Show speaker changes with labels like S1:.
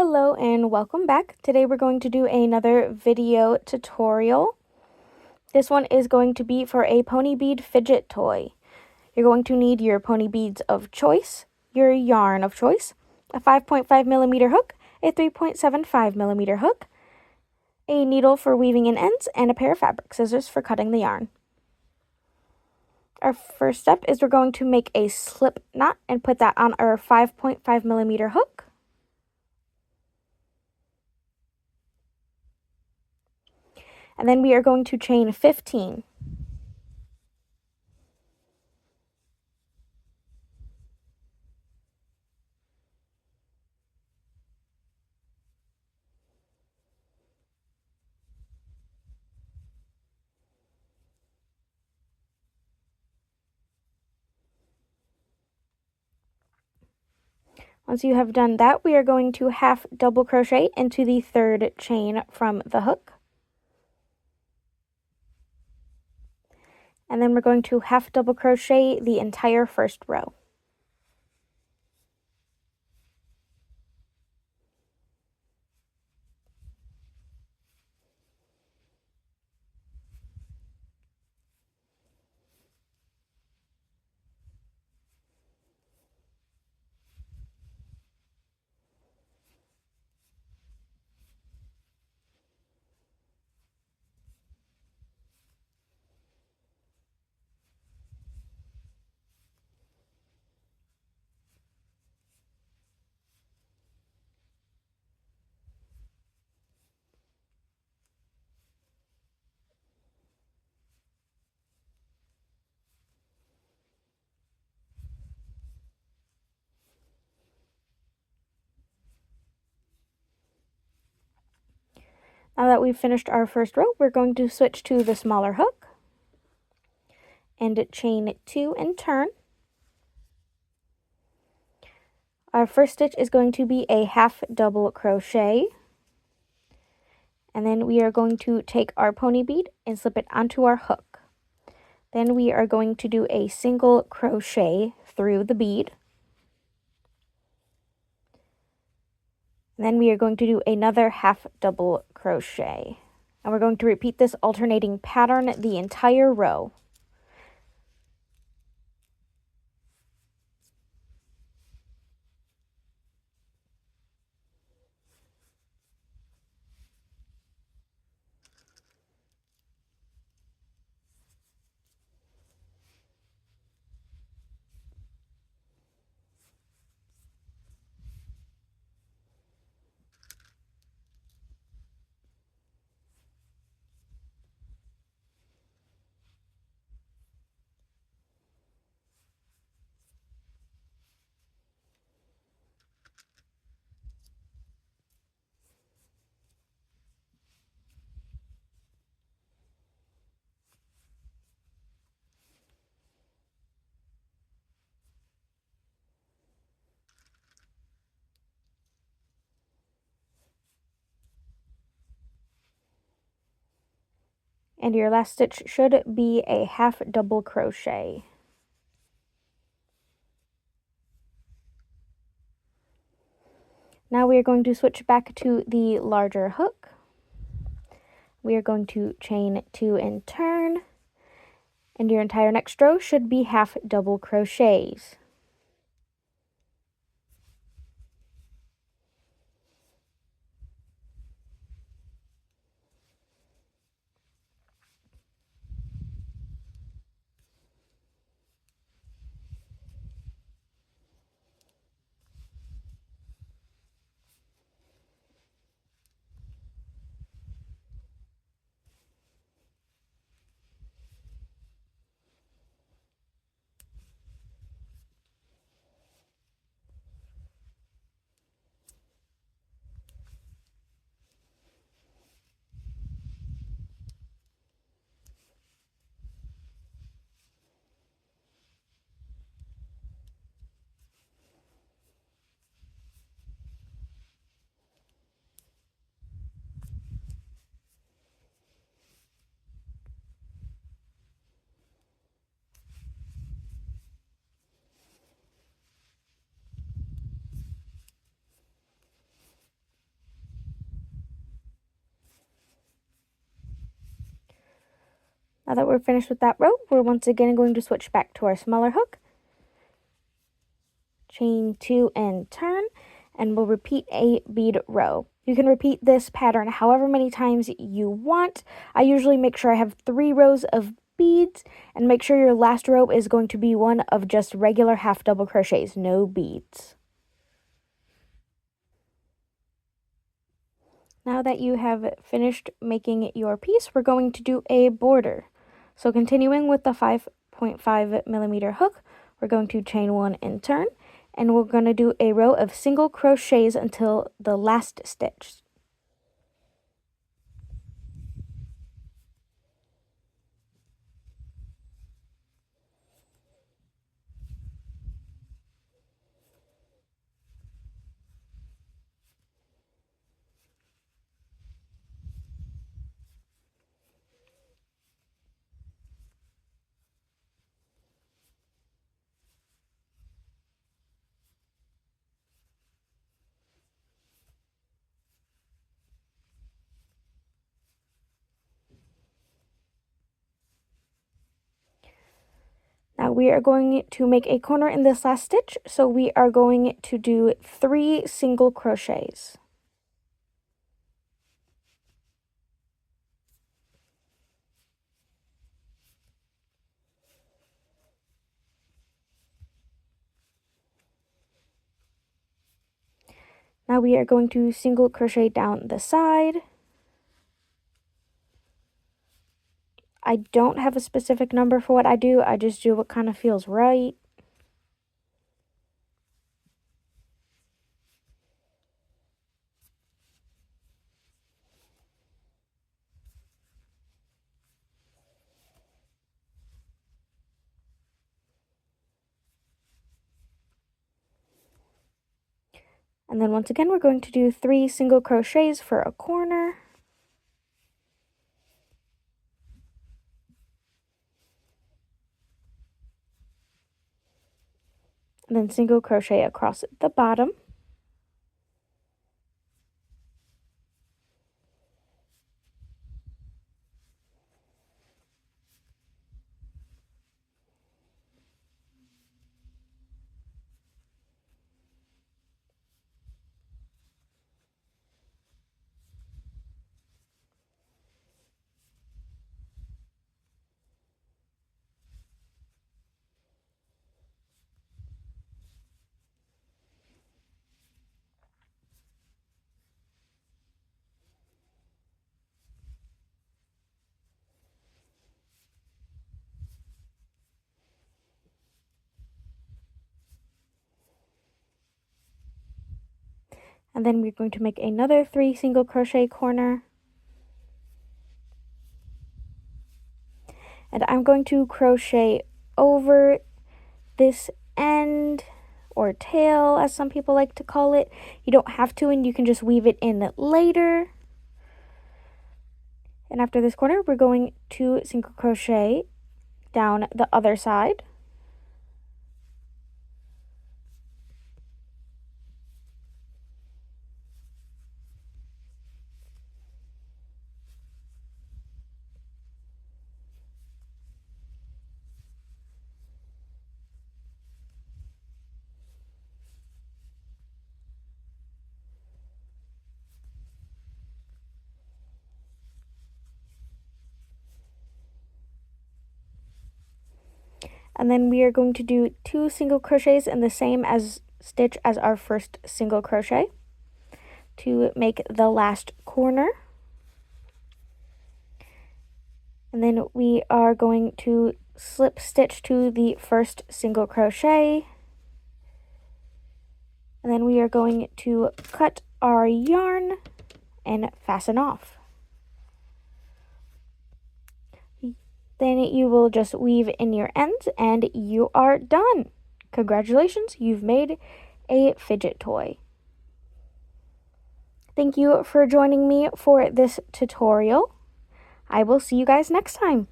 S1: Hello and welcome back. Today we're going to do another video tutorial. This one is going to be for a pony bead fidget toy. You're going to need your pony beads of choice, your yarn of choice, a 5.5mm hook, a 3.75mm hook, a needle for weaving in ends, and a pair of fabric scissors for cutting the yarn. Our first step is we're going to make a slip knot and put that on our 5.5mm hook. And then we are going to chain 15. Once you have done that, we are going to half double crochet into the third chain from the hook. And then we're going to half double crochet the entire first row. Now that we've finished our first row, we're going to switch to the smaller hook and chain 2 and turn. Our first stitch is going to be a half double crochet. And then we are going to take our pony bead and slip it onto our hook. Then we are going to do a single crochet through the bead. And then we are going to do another half double crochet. And we're going to repeat this alternating pattern the entire row. And your last stitch should be a half double crochet. Now we are going to switch back to the larger hook. We are going to chain 2 and turn. And your entire next row should be half double crochets. Now that we're finished with that row, we're once again going to switch back to our smaller hook, chain 2 and turn, and we'll repeat a bead row. You can repeat this pattern however many times you want. I usually make sure I have 3 rows of beads, and make sure your last row is going to be one of just regular half double crochets, no beads. Now that you have finished making your piece, we're going to do a border. So continuing with the 5.5mm hook, we're going to chain 1 and turn, and we're going to do a row of single crochets until the last stitch. Now we are going to make a corner in this last stitch, so we are going to do 3 single crochets. Now we are going to single crochet down the side. I don't have a specific number for what I do, I just do what kind of feels right. And then once again, we're going to do 3 single crochets for a corner. And then single crochet across the bottom. And then we're going to make another 3 single crochet corner. And I'm going to crochet over this end, or tail as some people like to call it. You don't have to, and you can just weave it in later. And after this corner, we're going to single crochet down the other side. And then we are going to do 2 single crochets in the same stitch as our first single crochet to make the last corner. And then we are going to slip stitch to the first single crochet. And then we are going to cut our yarn and fasten off. Then you will just weave in your ends and you are done. Congratulations, you've made a fidget toy. Thank you for joining me for this tutorial. I will see you guys next time.